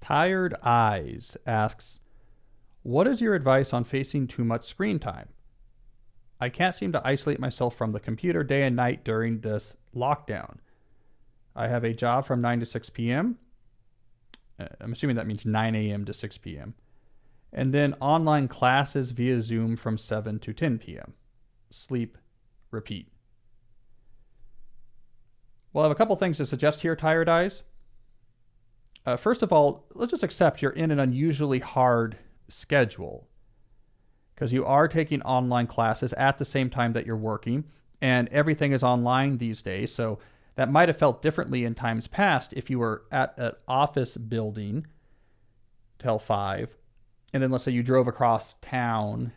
Tired Eyes asks, what is your advice on facing too much screen time? I can't seem to isolate myself from the computer day and night during this lockdown. I have a job from 9 to 6 p.m. I'm assuming that means 9 a.m. to 6 p.m. And then online classes via Zoom from 7 to 10 p.m. Sleep, repeat. Well, I have a couple things to suggest here, Tired Eyes. First of all, let's just accept you're in an unusually hard schedule because you are taking online classes at the same time that you're working, and everything is online these days. So that might have felt differently in times past if you were at an office building till 5, and then let's say you drove across town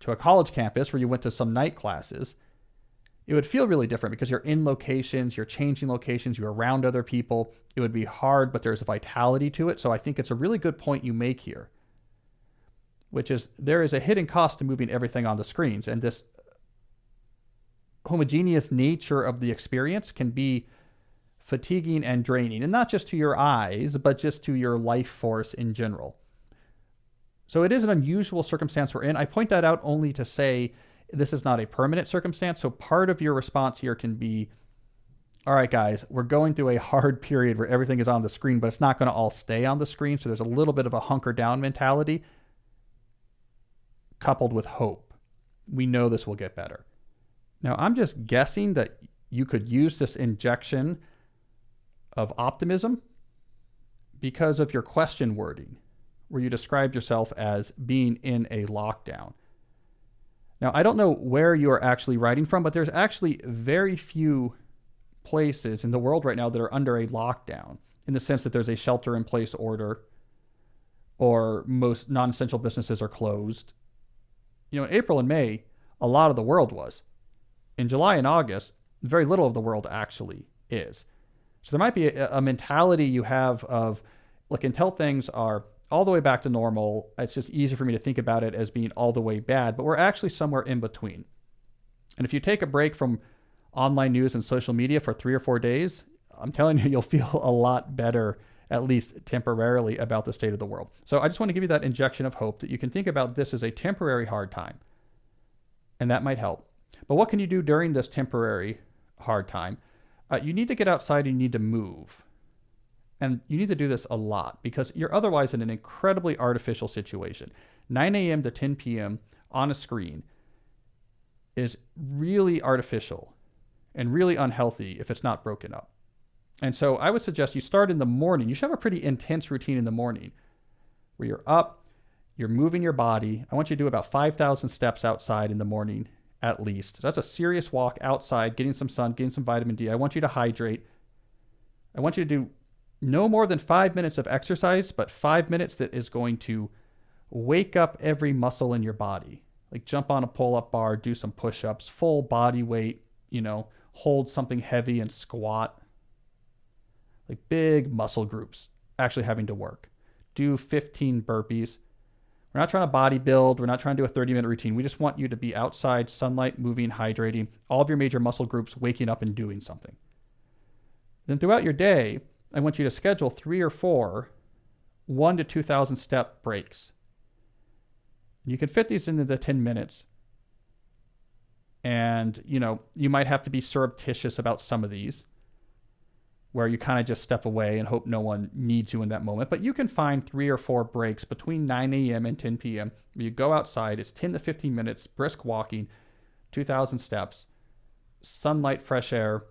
to a college campus where you went to some night classes. It would feel really different because you're in locations, you're changing locations, you're around other people. It would be hard, but there's a vitality to it. So I think it's a really good point you make here, which is there is a hidden cost to moving everything on the screens. And this homogeneous nature of the experience can be fatiguing and draining, and not just to your eyes, but just to your life force in general. So it is an unusual circumstance we're in. I point that out only to say this is not a permanent circumstance. So part of your response here can be, all right, guys, we're going through a hard period where everything is on the screen, but it's not going to all stay on the screen. So there's a little bit of a hunker down mentality coupled with hope. We know this will get better. Now, I'm just guessing that you could use this injection of optimism because of your question wording, where you described yourself as being in a lockdown. Now, I don't know where you are actually writing from, but there's actually very few places in the world right now that are under a lockdown, in the sense that there's a shelter-in-place order or most non-essential businesses are closed. You know, in April and May, a lot of the world was. In July and August, very little of the world actually is. So there might be a mentality you have of, look, until things are all the way back to normal, it's just easy for me to think about it as being all the way bad, but we're actually somewhere in between. And if you take a break from online news and social media for 3 or 4 days, I'm telling you, you'll feel a lot better, at least temporarily, about the state of the world. So I just want to give you that injection of hope that you can think about this as a temporary hard time, and that might help. But what can you do during this temporary hard time? You need to get outside and you need to move. And you need to do this a lot because you're otherwise in an incredibly artificial situation. 9 a.m. to 10 p.m. on a screen is really artificial and really unhealthy if it's not broken up. And so I would suggest you start in the morning. You should have a pretty intense routine in the morning where you're up, you're moving your body. I want you to do about 5,000 steps outside in the morning at least. So that's a serious walk outside, getting some sun, getting some vitamin D. I want you to hydrate. I want you to do no more than 5 minutes of exercise, but 5 minutes that is going to wake up every muscle in your body. Like jump on a pull-up bar, do some push-ups, full body weight, hold something heavy and squat. Like big muscle groups actually having to work. Do 15 burpees. We're not trying to bodybuild. We're not trying to do a 30-minute routine. We just want you to be outside, sunlight, moving, hydrating, all of your major muscle groups waking up and doing something. Then throughout your day, I want you to schedule 3 or 4 1 to 2,000 step breaks. You can fit these into the 10 minutes. And, you might have to be surreptitious about some of these, where you kind of just step away and hope no one needs you in that moment. But you can find 3 or 4 breaks between 9 a.m. and 10 p.m. where you go outside. It's 10 to 15 minutes, brisk walking, 2,000 steps, sunlight, fresh air.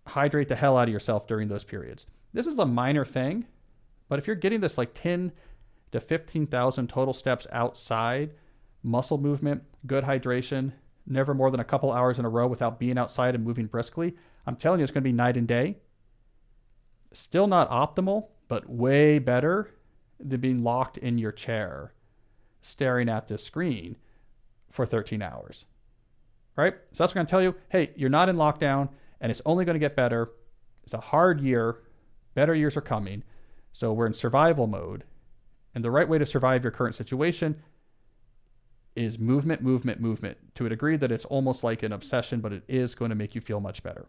Hydrate the hell out of yourself during those periods. This is a minor thing, but if you're getting this like 10 to 15,000 total steps outside, muscle movement, good hydration, never more than a couple hours in a row without being outside and moving briskly, I'm telling you, it's going to be night and day. Still not optimal, but way better than being locked in your chair, staring at this screen for 13 hours, right? So that's what I'm going to tell you. Hey, you're not in lockdown. And it's only going to get better. It's a hard year. Better years are coming. So we're in survival mode. And the right way to survive your current situation is movement, movement, movement, to a degree that it's almost like an obsession, but it is going to make you feel much better.